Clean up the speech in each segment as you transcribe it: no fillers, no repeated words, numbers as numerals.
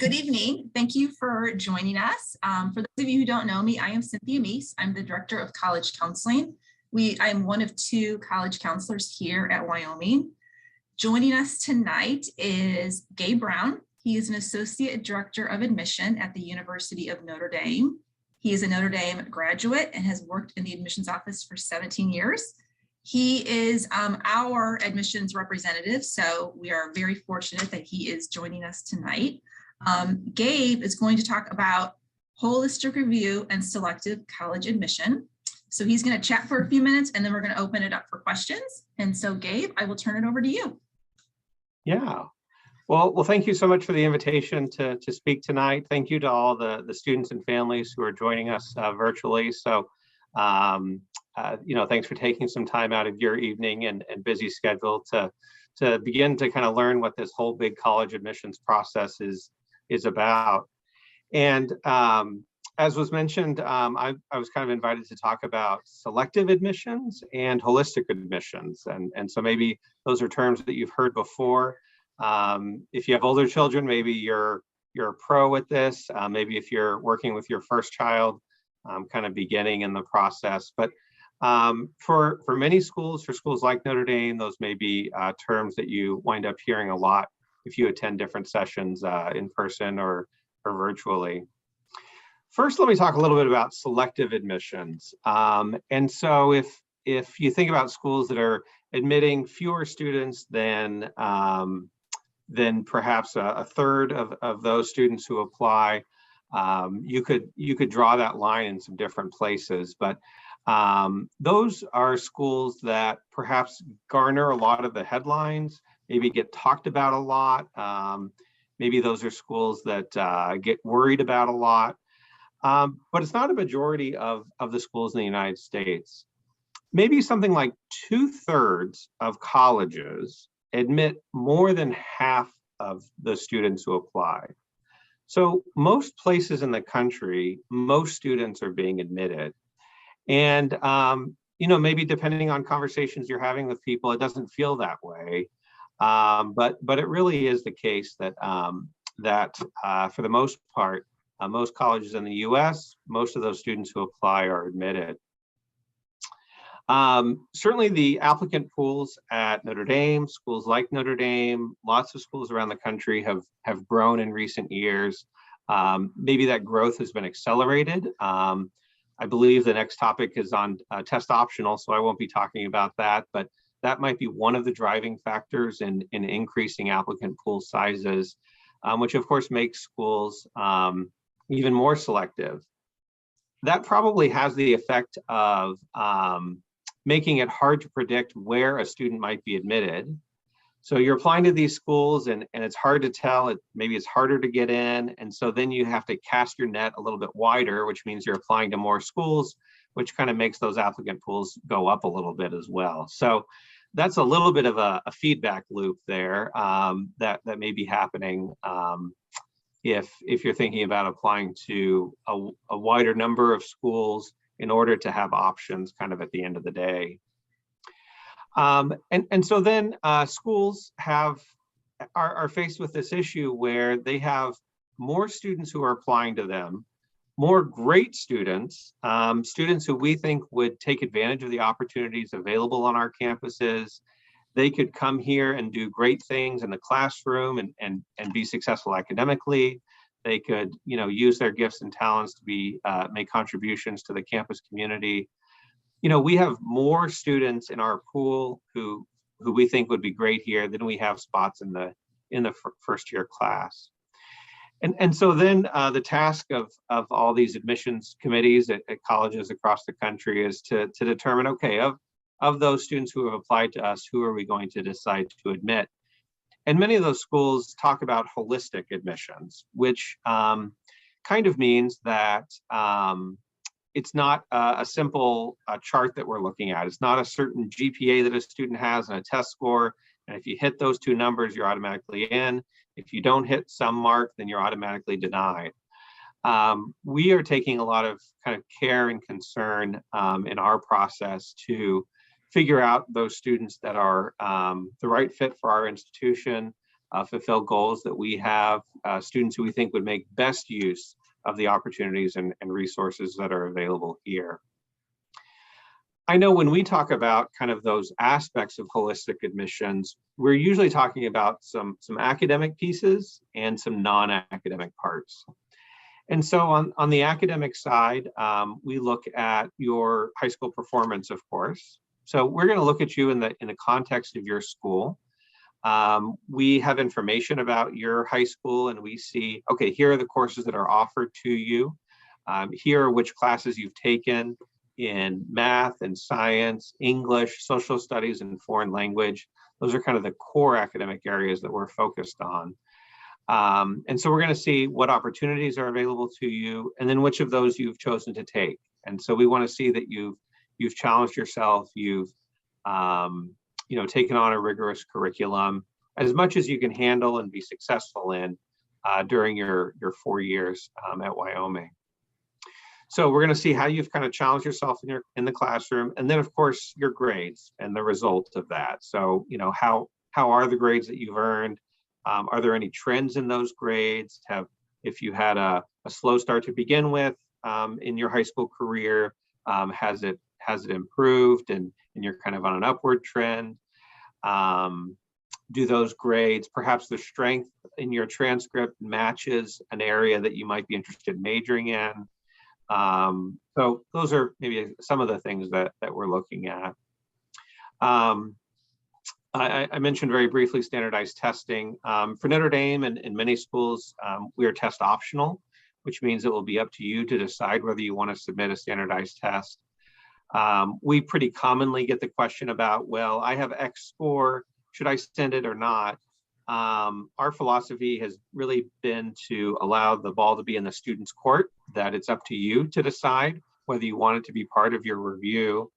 Good evening. Thank you for joining us. For those of you who don't know me, I am Cynthia Meese. I'm the Director of College Counseling. I am one of two college counselors here at Wyoming. Joining us tonight is Gabe Brown. He is an Associate Director of Admission at the University of Notre Dame. He is a Notre Dame graduate and has worked in the admissions office for 17 years. He is our admissions representative, so we are very fortunate that he is joining us tonight. Gabe is going to talk about holistic review and selective college admission. So he's going to chat for a few minutes and then we're going to open it up for questions. And so Gabe, I will turn it over to you. Yeah, well, thank you so much for the invitation to speak tonight. Thank you to all the students and families who are joining us virtually. So, thanks for taking some time out of your evening and busy schedule to begin to kind of learn what this whole big college admissions process is about. And as was mentioned, I was kind of invited to talk about selective admissions and holistic admissions. And so maybe those are terms that you've heard before. If you have older children, maybe you're a pro at this. Maybe if you're working with your first child, kind of beginning in the process. But for many schools, for schools like Notre Dame, those may be terms that you wind up hearing a lot if you attend different sessions in person or virtually. First, let me talk a little bit about selective admissions. And so if you think about schools that are admitting fewer students than perhaps a third of those students who apply, you could draw that line in some different places. But those are schools that perhaps garner a lot of the headlines, maybe get talked about a lot. Maybe those are schools that get worried about a lot. But it's not a majority of the schools in the United States. Maybe something like 2/3 of colleges admit more than half of the students who apply. So most places in the country, most students are being admitted. And maybe depending on conversations you're having with people, it doesn't feel that way. But it really is the case that for the most part, most colleges in the US, most of those students who apply are admitted. Certainly the applicant pools at Notre Dame, schools like Notre Dame, lots of schools around the country have grown in recent years. Maybe that growth has been accelerated. I believe the next topic is on test optional, so I won't be talking about that, but that might be one of the driving factors in increasing applicant pool sizes, which of course makes schools even more selective. That probably has the effect of making it hard to predict where a student might be admitted. So you're applying to these schools and it's hard to tell, maybe it's harder to get in. And so then you have to cast your net a little bit wider, which means you're applying to more schools, which kind of makes those applicant pools go up a little bit as well. So that's a little bit of a feedback loop there that may be happening if you're thinking about applying to a wider number of schools in order to have options kind of at the end of the day. And so then schools are faced with this issue where they have more students who are applying to them, more great students, students who we think would take advantage of the opportunities available on our campuses. They could come here and do great things in the classroom and be successful academically. They could, use their gifts and talents to make contributions to the campus community. We have more students in our pool who we think would be great here than we have spots in the first year class. And so then the task of all these admissions committees at colleges across the country is to determine, okay, of those students who have applied to us, who are we going to decide to admit? And many of those schools talk about holistic admissions, which kind of means that it's not a simple chart that we're looking at. It's not a certain GPA that a student has and a test score. And if you hit those two numbers, you're automatically in. If you don't hit some mark, then you're automatically denied. We are taking a lot of kind of care and concern in our process to figure out those students that are the right fit for our institution, fulfill goals that we have, students who we think would make best use of the opportunities and resources that are available here. I know when we talk about kind of those aspects of holistic admissions, we're usually talking about some academic pieces and some non-academic parts. And so on the academic side, we look at your high school performance, of course. So we're going to look at you in the context of your school. We have information about your high school, and we see, okay, here are the courses that are offered to you. Here are which classes you've taken in math and science, English, social studies, and foreign language. Those are kind of the core academic areas that we're focused on. And so we're going to see what opportunities are available to you, and then which of those you've chosen to take. And so we want to see that you've challenged yourself, you've taken on a rigorous curriculum as much as you can handle and be successful in during your 4 years at Wyoming. So we're going to see how you've kind of challenged yourself in the classroom, and then of course your grades and the result of that. So how are the grades that you've earned? Are there any trends in those grades? If you had a slow start to begin with in your high school career, has it improved and you're kind of on an upward trend? Do those grades, perhaps the strength in your transcript matches an area that you might be interested in majoring in? So those are maybe some of the things that we're looking at. I mentioned very briefly standardized testing. For Notre Dame and in many schools, we are test optional, which means it will be up to you to decide whether you want to submit a standardized test. We pretty commonly get the question about, well, I have X score, should I send it or not? Our philosophy has really been to allow the ball to be in the student's court, that it's up to you to decide whether you want it to be part of your review.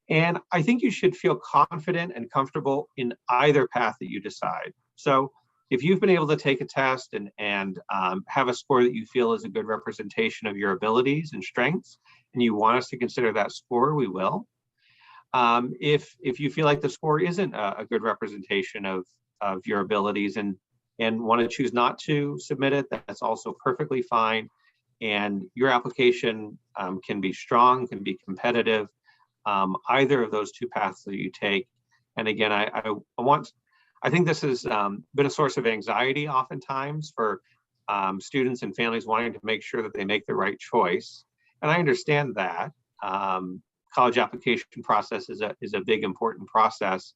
And I think you should feel confident and comfortable in either path that you decide. So if you've been able to take a test and have a score that you feel is a good representation of your abilities and strengths, and you want us to consider that score, we will. If you feel like the score isn't a good representation of your abilities and want to choose not to submit it, that's also perfectly fine. And your application can be strong, can be competitive, either of those two paths that you take. And again, I think this has been a source of anxiety oftentimes for students and families wanting to make sure that they make the right choice. And I understand that. College application process is a big, important process.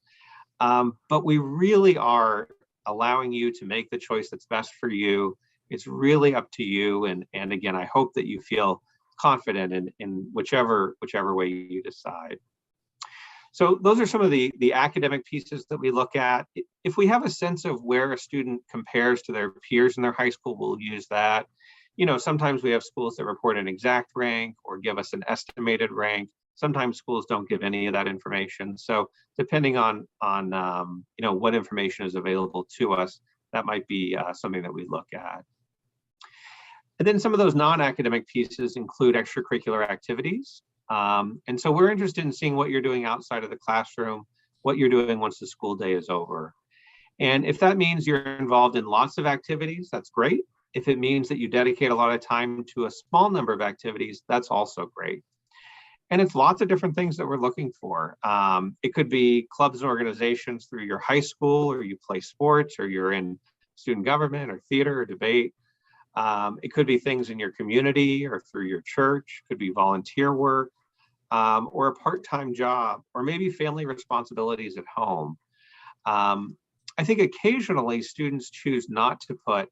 But we really are allowing you to make the choice that's best for you. It's really up to you. And again, I hope that you feel confident in whichever way you decide. So those are some of the academic pieces that we look at. If we have a sense of where a student compares to their peers in their high school, we'll use that. Sometimes we have schools that report an exact rank or give us an estimated rank. Sometimes schools don't give any of that information. So depending on what information is available to us, that might be something that we look at. And then some of those non-academic pieces include extracurricular activities. And so we're interested in seeing what you're doing outside of the classroom, what you're doing once the school day is over. And if that means you're involved in lots of activities, that's great. If it means that you dedicate a lot of time to a small number of activities, that's also great. And it's lots of different things that we're looking for. It could be clubs and organizations through your high school, or you play sports, or you're in student government or theater or debate. It could be things in your community or through your church. It could be volunteer work or a part-time job, or maybe family responsibilities at home. I think occasionally students choose not to put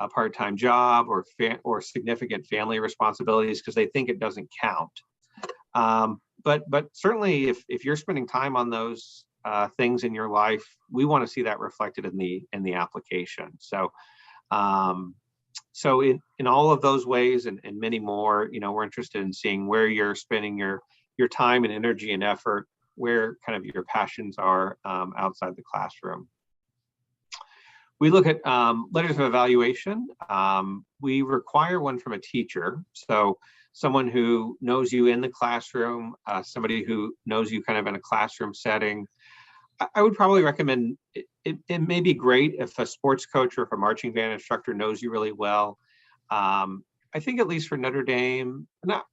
a part-time job or significant family responsibilities because they think it doesn't count. But certainly if you're spending time on those things in your life, we want to see that reflected in the application. So in all of those ways and many more, we're interested in seeing where you're spending your time and energy and effort, where kind of your passions are outside the classroom. We look at letters of evaluation. We require one from a teacher. So someone who knows you in the classroom, somebody who knows you kind of in a classroom setting. I would probably recommend it may be great if a sports coach or if a marching band instructor knows you really well. I think at least for Notre Dame,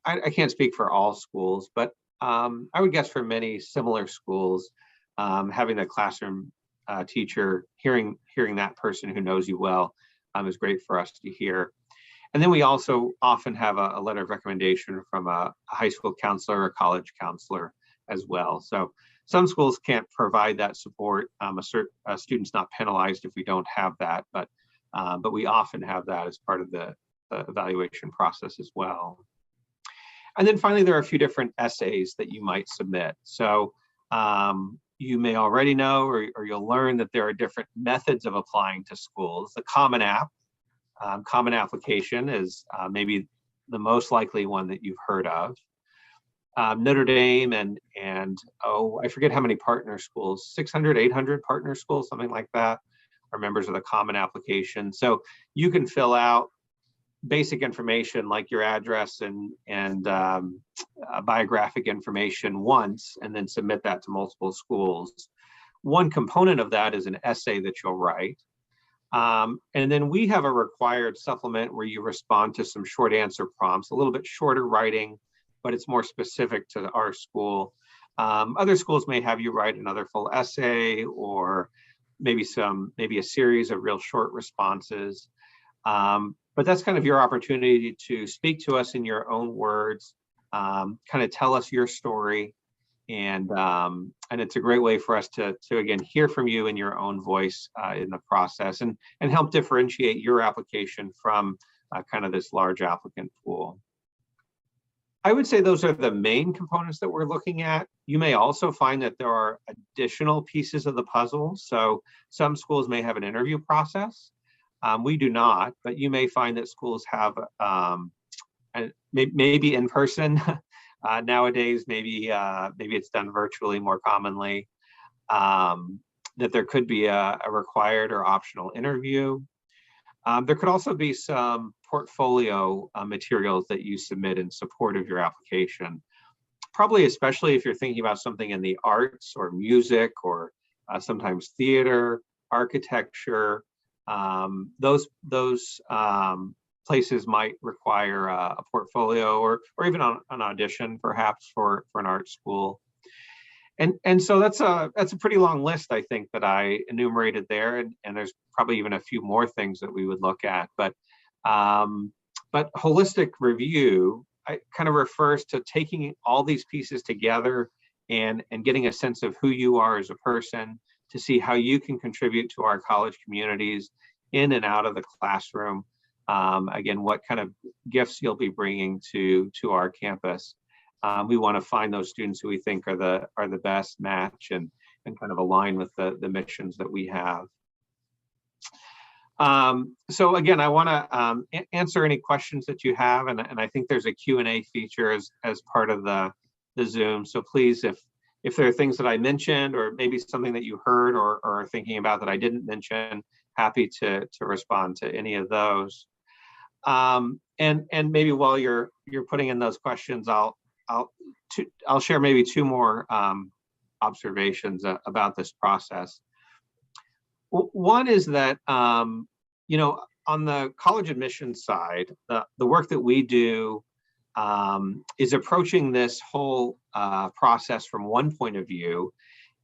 I can't speak for all schools, but I would guess for many similar schools, having a classroom teacher, hearing that person who knows you well is great for us to hear. And then we also often have a letter of recommendation from a high school counselor or college counselor as well. So some schools can't provide that support. A student's not penalized if we don't have that, but we often have that as part of the evaluation process as well. And then finally, there are a few different essays that you might submit. So you may already know, or you'll learn that there are different methods of applying to schools. The Common App, Common Application is maybe the most likely one that you've heard of. Notre Dame and I forget how many partner schools, 600, 800 partner schools, something like that, are members of the Common Application. So you can fill out basic information like your address and biographic information once, and then submit that to multiple schools. One component of that is an essay that you'll write. And then we have a required supplement where you respond to some short answer prompts, a little bit shorter writing, but it's more specific to our school. Other schools may have you write another full essay, or maybe a series of real short responses. But that's kind of your opportunity to speak to us in your own words, kind of tell us your story, and it's a great way for us to again hear from you in your own voice in the process, and help differentiate your application from kind of this large applicant pool. I would say those are the main components that we're looking at. You may also find that there are additional pieces of the puzzle. So some schools may have an interview process. We do not, but you may find that schools have maybe in person. Nowadays, maybe it's done virtually more commonly. That there could be a required or optional interview. There could also be some portfolio materials that you submit in support of your application. Probably especially if you're thinking about something in the arts or music, or sometimes theater, architecture. Those places might require a portfolio, or even an audition perhaps for an art school. And so that's a pretty long list, I think, that I enumerated there, and there's probably even a few more things that we would look at. But holistic review kind of refers to taking all these pieces together and getting a sense of who you are as a person, to see how you can contribute to our college communities in and out of the classroom. Again, what kind of gifts you'll be bringing to our campus. We want to find those students who we think are the best match and kind of align with the missions that we have. So again, I want to answer any questions that you have, and I think there's a Q&A feature as part of the Zoom. So please, if there are things that I mentioned, or maybe something that you heard or are thinking about that I didn't mention, happy to respond to any of those. And maybe while you're putting in those questions, I'll share maybe two more observations about this process. One is that on the college admissions side, the work that we do is approaching this whole process from one point of view,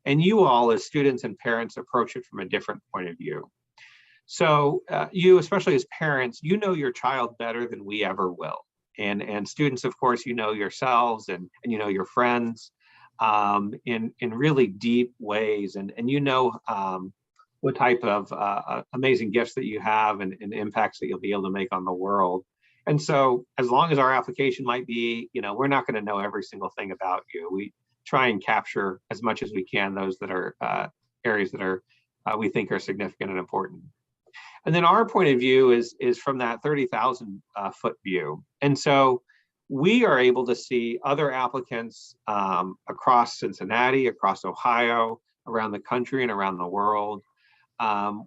and you all as students and parents approach it from a different point of view. So you, especially as parents, you know your child better than we ever will. And students, of course, you know yourselves and you know your friends in really deep ways, and you know what type of amazing gifts that you have and impacts that you'll be able to make on the world. And so as long as our application might be, we're not going to know every single thing about you. We try and capture as much as we can those that are areas that are we think are significant and important. And then our point of view is from that 30,000 foot view. And so we are able to see other applicants across Cincinnati, across Ohio, around the country and around the world.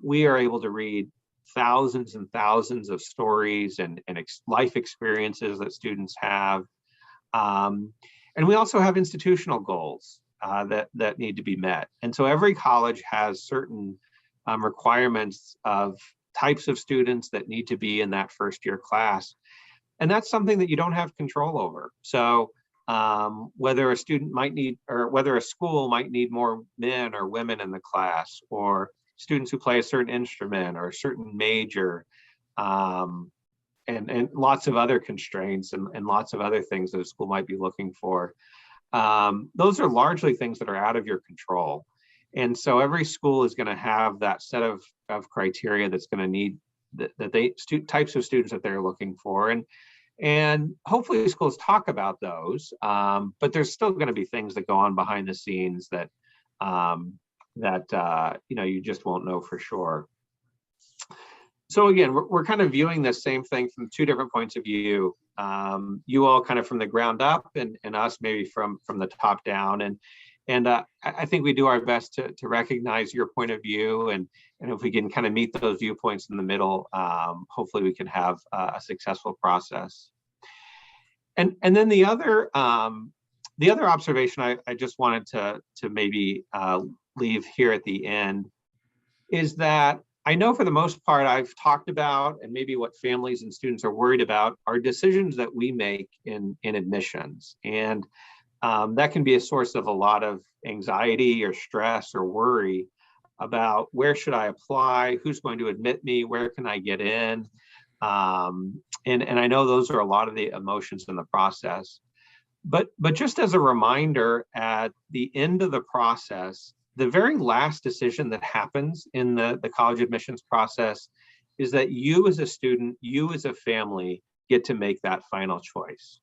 We are able to read thousands and thousands of stories and life experiences that students have. And we also have institutional goals. that need to be met. And so every college has certain requirements of types of students that need to be in that first year class. And that's something that you don't have control over. So whether a student might need, or whether a school might need more men or women in the class, or students who play a certain instrument or a certain major, and lots of other constraints and lots of other things that a school might be looking for. Those are largely things that are out of your control. And so every school is going to have that set of criteria that's going to need types of students that they're looking for. And hopefully schools talk about those, but there's still going to be things that go on behind the scenes that you just won't know for sure. So again, we're kind of viewing the same thing from two different points of view. You all kind of from the ground up, and us maybe from the top down. And I think we do our best to recognize your point of view, and if we can kind of meet those viewpoints in the middle, hopefully we can have a successful process. And then the other observation I just wanted to maybe leave here at the end is that I know for the most part I've talked about, and maybe what families and students are worried about, are decisions that we make in admissions. And that can be a source of a lot of anxiety or stress or worry about where should I apply, who's going to admit me, where can I get in. And I know those are a lot of the emotions in the process. But just as a reminder, at the end of the process, the very last decision that happens in the college admissions process is that you as a student, you as a family, get to make that final choice.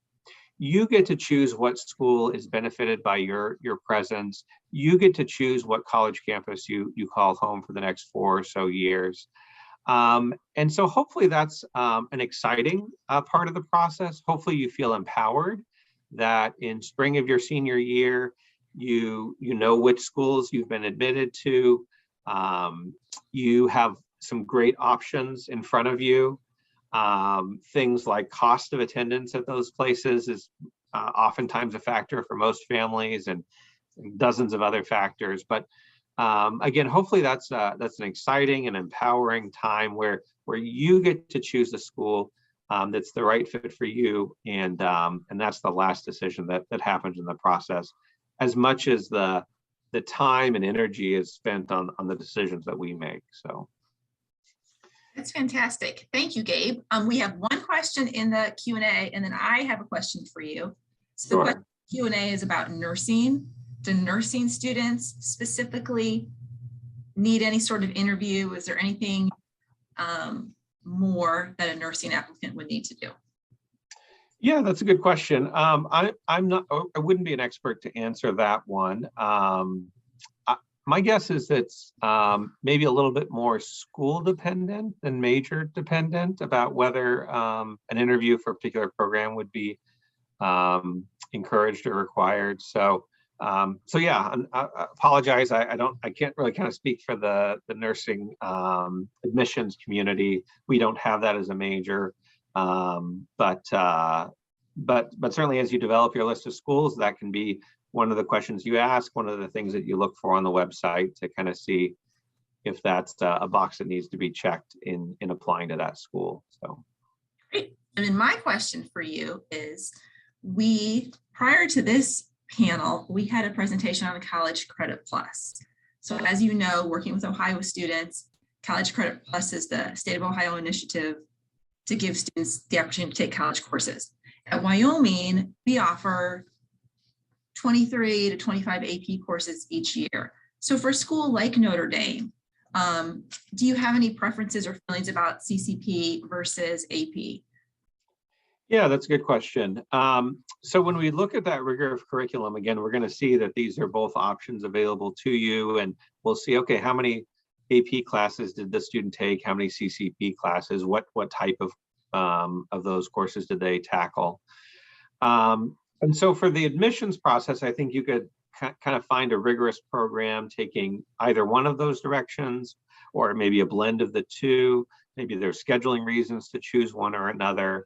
You get to choose what school is benefited by your presence. You get to choose what college campus you call home for the next 4 or so years. And so hopefully that's an exciting part of the process. Hopefully you feel empowered that in spring of your senior year, you know which schools you've been admitted to. You have some great options in front of you. Things like cost of attendance at those places is oftentimes a factor for most families, and dozens of other factors. But again, hopefully that's an exciting and empowering time where you get to choose the school that's the right fit for you, and that's the last decision that happens in the process, as much as the time and energy is spent on the decisions that we make. So that's fantastic. Thank you, Gabe. We have one question in the Q&A, and then I have a question for you. So sure. The Q&A is about nursing. Do nursing students specifically need any sort of interview? Is there anything more that a nursing applicant would need to do? Yeah, that's a good question. I wouldn't be an expert to answer that one. My guess is it's maybe a little bit more school dependent than major dependent about whether an interview for a particular program would be encouraged or required. So yeah, I apologize. I can't really kind of speak for the nursing admissions community. We don't have that as a major, but certainly as you develop your list of schools, that can be one of the questions you ask, one of the things that you look for on the website to kind of see if that's a box that needs to be checked in applying to that school. So great. And then my question for you is, prior to this panel, we had a presentation on the College Credit Plus. So as you know, working with Ohio students, College Credit Plus is the state of Ohio initiative to give students the opportunity to take college courses. At Wyoming, we offer 23 to 25 AP courses each year. So for a school like Notre Dame, do you have any preferences or feelings about CCP versus AP? Yeah, that's a good question. So when we look at that rigor of curriculum, again, we're going to see that these are both options available to you, and we'll see, okay, how many AP classes did the student take? How many CCP classes? What type of those courses did they tackle? And so for the admissions process, I think you could kind of find a rigorous program taking either one of those directions, or maybe a blend of the two. Maybe there's scheduling reasons to choose one or another.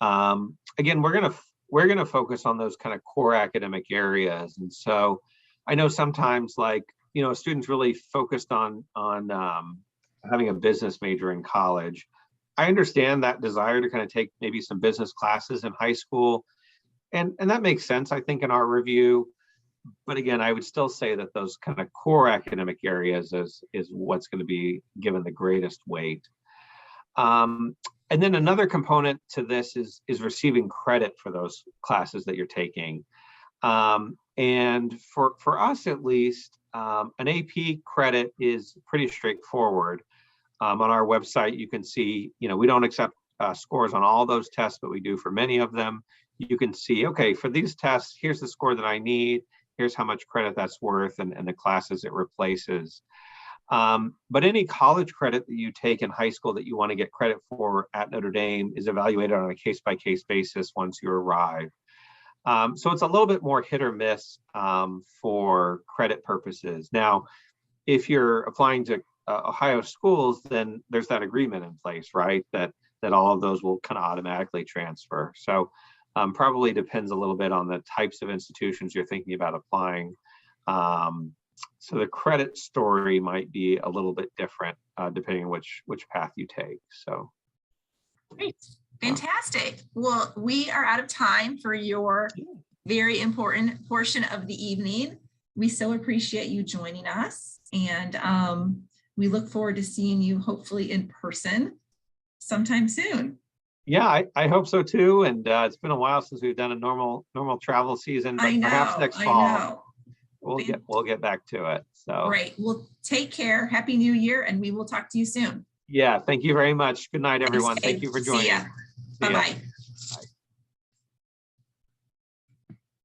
Again, we're gonna focus on those kind of core academic areas, and so I know sometimes, like, a student's really focused on having a business major in college. I understand that desire to kind of take maybe some business classes in high school, and that makes sense, I think, in our review. But again, I would still say that those kind of core academic areas is what's going to be given the greatest weight. And then another component to this is receiving credit for those classes that you're taking. And for us, at least, an AP credit is pretty straightforward. On our website, you can see, we don't accept scores on all those tests, but we do for many of them. You can see, okay, for these tests, here's the score that I need. Here's how much credit that's worth and the classes it replaces. But any college credit that you take in high school that you want to get credit for at Notre Dame is evaluated on a case-by-case basis once you arrive. So it's a little bit more hit or miss for credit purposes. Now, if you're applying to Ohio schools, then there's that agreement in place, right? That all of those will kind of automatically transfer. So probably depends a little bit on the types of institutions you're thinking about applying. So the credit story might be a little bit different depending on which path you take. So great, fantastic. Well, we are out of time for your very important portion of the evening. We so appreciate you joining us, and we look forward to seeing you hopefully in person sometime soon. Yeah, I hope so too. And it's been a while since we've done a normal travel season, but perhaps next fall we'll get back to it. So great. Well, take care. Happy New Year, and we will talk to you soon. Yeah, thank you very much. Good night, everyone. Thank you for joining. See ya. Bye-bye.